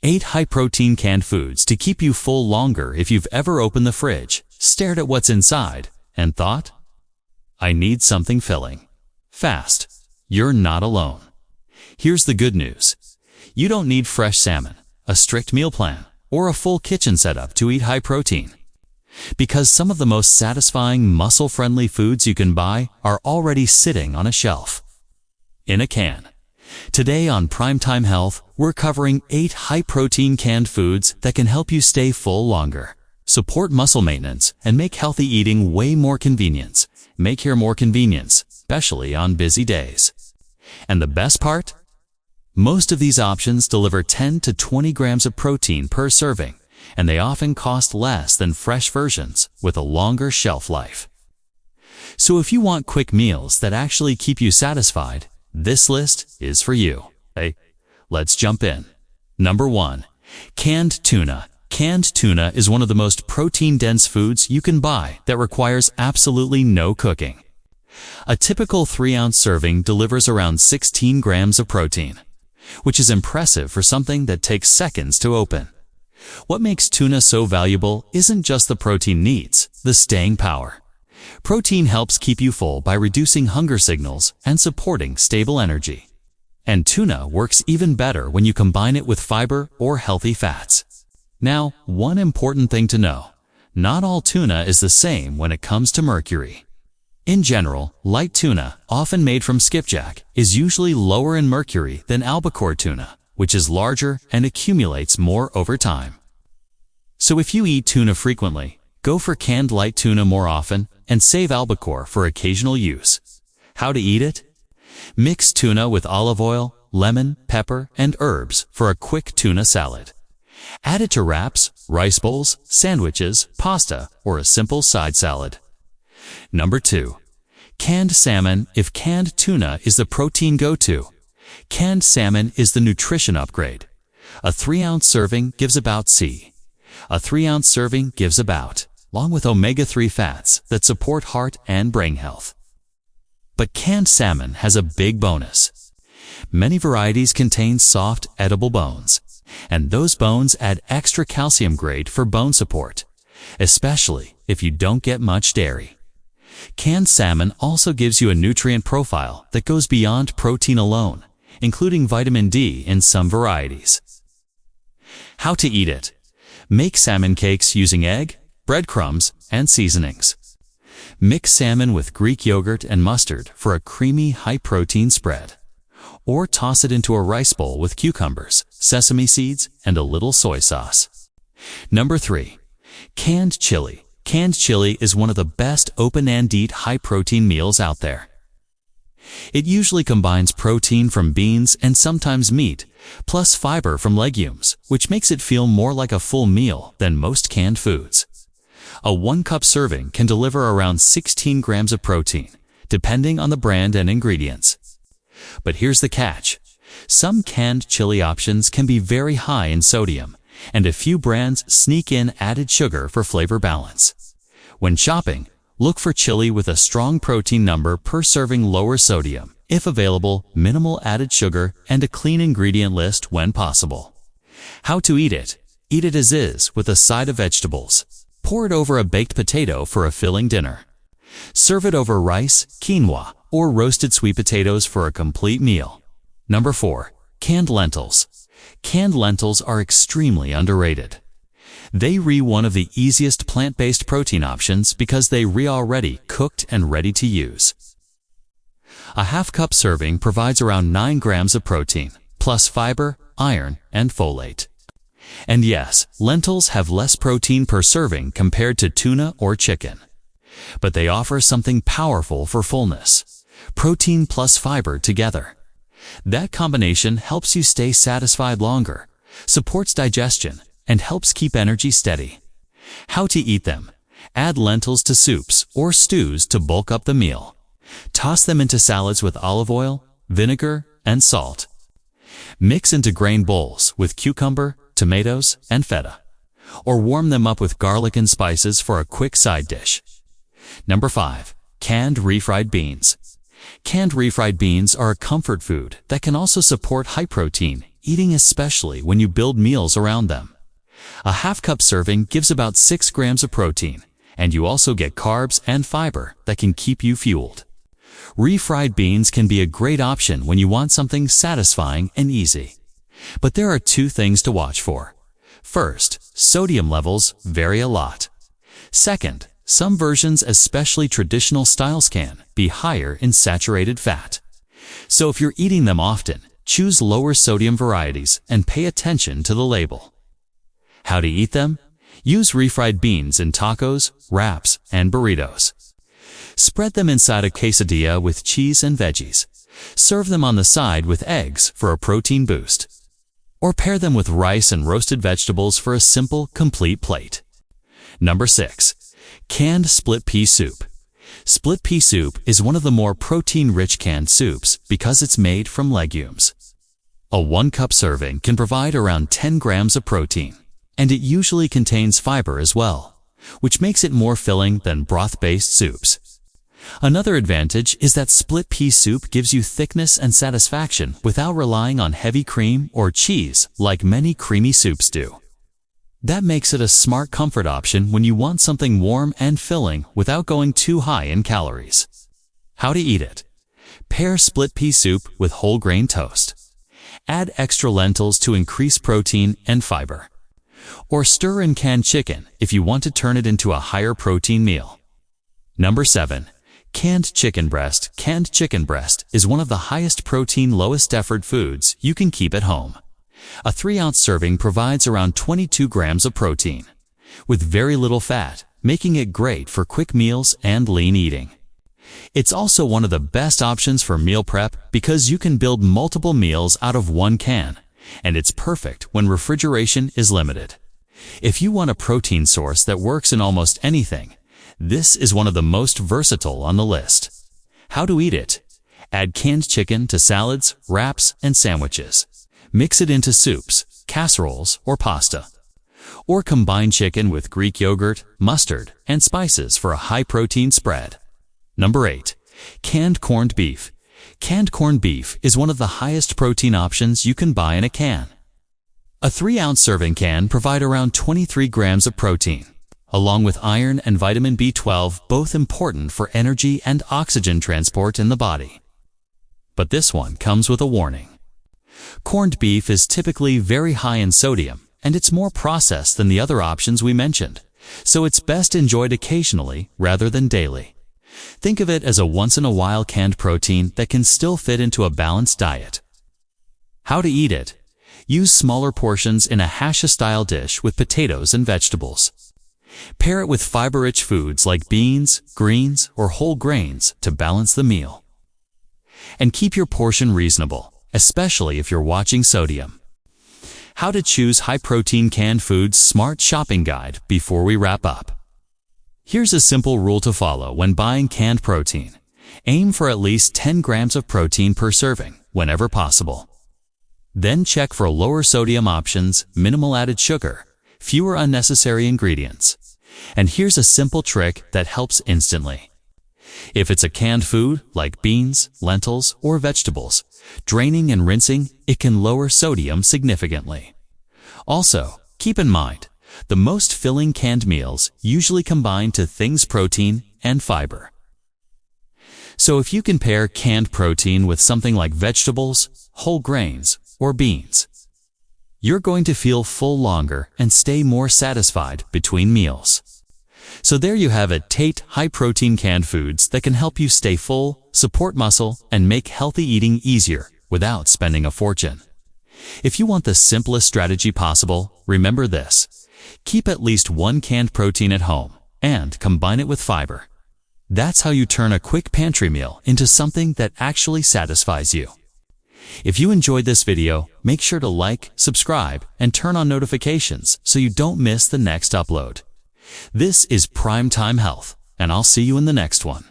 8 high-protein canned foods to keep you full longer if you've ever opened the fridge, stared at what's inside, and thought, I need something filling. Fast. You're not alone. Here's the good news. You don't need fresh salmon, a strict meal plan, or a full kitchen setup to eat high protein. Because some of the most satisfying, muscle-friendly foods you can buy are already sitting on a shelf. In a can. Today on Primetime Health, we're covering 8 high-protein canned foods that can help you stay full longer, support muscle maintenance, and make healthy eating way more convenient. Make here more convenience, especially on busy days. And the best part? Most of these options deliver 10 to 20 grams of protein per serving, and they often cost less than fresh versions with a longer shelf life. So if you want quick meals that actually keep you satisfied, this list is for you. Hey, let's jump in. Number 1. Canned tuna. Canned tuna is one of the most protein-dense foods you can buy that requires absolutely no cooking. A typical 3-ounce serving delivers around 16 grams of protein, which is impressive for something that takes seconds to open. What makes tuna so valuable isn't just the protein needs, the staying power. Protein helps keep you full by reducing hunger signals and supporting stable energy. And tuna works even better when you combine it with fiber or healthy fats. Now, one important thing to know. Not all tuna is the same when it comes to mercury. In general, light tuna, often made from skipjack, is usually lower in mercury than albacore tuna, which is larger and accumulates more over time. So if you eat tuna frequently, go for canned light tuna more often and save albacore for occasional use. How to eat it? Mix tuna with olive oil, lemon, pepper, and herbs for a quick tuna salad. Add it to wraps, rice bowls, sandwiches, pasta, or a simple side salad. Number 2. Canned salmon. If canned tuna is the protein go-to, canned salmon is the nutrition upgrade. A 3-ounce serving gives about A 3-ounce serving gives about, along with omega-3 fats that support heart and brain health. But canned salmon has a big bonus. Many varieties contain soft, edible bones, and those bones add extra calcium grade for bone support, especially if you don't get much dairy. Canned salmon also gives you a nutrient profile that goes beyond protein alone, including vitamin D in some varieties. How to eat it? Make salmon cakes using egg, breadcrumbs, and seasonings. Mix salmon with Greek yogurt and mustard for a creamy, high-protein spread. Or toss it into a rice bowl with cucumbers, sesame seeds, and a little soy sauce. Number 3. Canned chili. Canned chili is one of the best open-and-eat high-protein meals out there. It usually combines protein from beans and sometimes meat, plus fiber from legumes, which makes it feel more like a full meal than most canned foods. A 1-cup serving can deliver around 16 grams of protein, depending on the brand and ingredients. But here's the catch. Some canned chili options can be very high in sodium, and a few brands sneak in added sugar for flavor balance. When shopping, look for chili with a strong protein number per serving, lower sodium, if available, minimal added sugar, and a clean ingredient list when possible. How to eat it? Eat it as is with a side of vegetables. Pour it over a baked potato for a filling dinner. Serve it over rice, quinoa, or roasted sweet potatoes for a complete meal. Number 4. Canned lentils. Canned lentils are extremely underrated. They are one of the easiest plant-based protein options because they are already cooked and ready to use. A 1/2-cup serving provides around 9 grams of protein, plus fiber, iron, and folate. And yes, lentils have less protein per serving compared to tuna or chicken. But they offer something powerful for fullness. Protein plus fiber together. That combination helps you stay satisfied longer, supports digestion, and helps keep energy steady. How to eat them? Add lentils to soups or stews to bulk up the meal. Toss them into salads with olive oil, vinegar, and salt. Mix into grain bowls with cucumber, tomatoes, and feta. Or warm them up with garlic and spices for a quick side dish. Number 5. Canned refried beans. Canned refried beans are a comfort food that can also support high protein, eating especially when you build meals around them. A half-cup serving gives about 6 grams of protein, and you also get carbs and fiber that can keep you fueled. Refried beans can be a great option when you want something satisfying and easy. But there are 2 things to watch for. First, sodium levels vary a lot. Second, some versions, especially traditional styles, can be higher in saturated fat. So if you're eating them often, choose lower sodium varieties and pay attention to the label. How to eat them? Use refried beans in tacos, wraps, and burritos. Spread them inside a quesadilla with cheese and veggies. Serve them on the side with eggs for a protein boost. Or pair them with rice and roasted vegetables for a simple, complete plate. Number 6. Canned split pea soup. Split pea soup is one of the more protein-rich canned soups because it's made from legumes. A 1-cup serving can provide around 10 grams of protein, and it usually contains fiber as well, which makes it more filling than broth-based soups. Another advantage is that split pea soup gives you thickness and satisfaction without relying on heavy cream or cheese like many creamy soups do. That makes it a smart comfort option when you want something warm and filling without going too high in calories. How to eat it? Pair split pea soup with whole grain toast. Add extra lentils to increase protein and fiber. Or stir in canned chicken if you want to turn it into a higher protein meal. Number 7. Canned chicken breast. Canned chicken breast is one of the highest protein, lowest effort foods you can keep at home. A 3-ounce serving provides around 22 grams of protein, with very little fat, making it great for quick meals and lean eating. It's also one of the best options for meal prep because you can build multiple meals out of one can, and it's perfect when refrigeration is limited. If you want a protein source that works in almost anything, this is one of the most versatile on the list. How to eat it? Add canned chicken to salads, wraps, and sandwiches. Mix it into soups, casseroles, or pasta. Or combine chicken with Greek yogurt, mustard, and spices for a high-protein spread. Number 8. Canned corned beef. Canned corned beef is one of the highest protein options you can buy in a can. A 3-ounce serving can provide around 23 grams of protein, along with iron and vitamin B12, both important for energy and oxygen transport in the body. But this one comes with a warning. Corned beef is typically very high in sodium, and it's more processed than the other options we mentioned, so it's best enjoyed occasionally rather than daily. Think of it as a once-in-a-while canned protein that can still fit into a balanced diet. How to eat it? Use smaller portions in a hash-style dish with potatoes and vegetables. Pair it with fiber-rich foods like beans, greens, or whole grains to balance the meal. And keep your portion reasonable, especially if you're watching sodium. How to choose high-protein canned foods smart shopping guide before we wrap up. Here's a simple rule to follow when buying canned protein. Aim for at least 10 grams of protein per serving, whenever possible. Then check for lower sodium options, minimal added sugar, fewer unnecessary ingredients. And here's a simple trick that helps instantly. If it's a canned food like beans, lentils, or vegetables, draining and rinsing it can lower sodium significantly. Also, keep in mind, the most filling canned meals usually combine two things: protein and fiber. So if you can pair canned protein with something like vegetables, whole grains, or beans, you're going to feel full longer and stay more satisfied between meals. So there you have it, 8 high-protein canned foods that can help you stay full, support muscle, and make healthy eating easier without spending a fortune. If you want the simplest strategy possible, remember this: keep at least 1 canned protein at home and combine it with fiber. That's how you turn a quick pantry meal into something that actually satisfies you. If you enjoyed this video, make sure to like, subscribe, and turn on notifications so you don't miss the next upload. This is Prime Time Health, and I'll see you in the next one.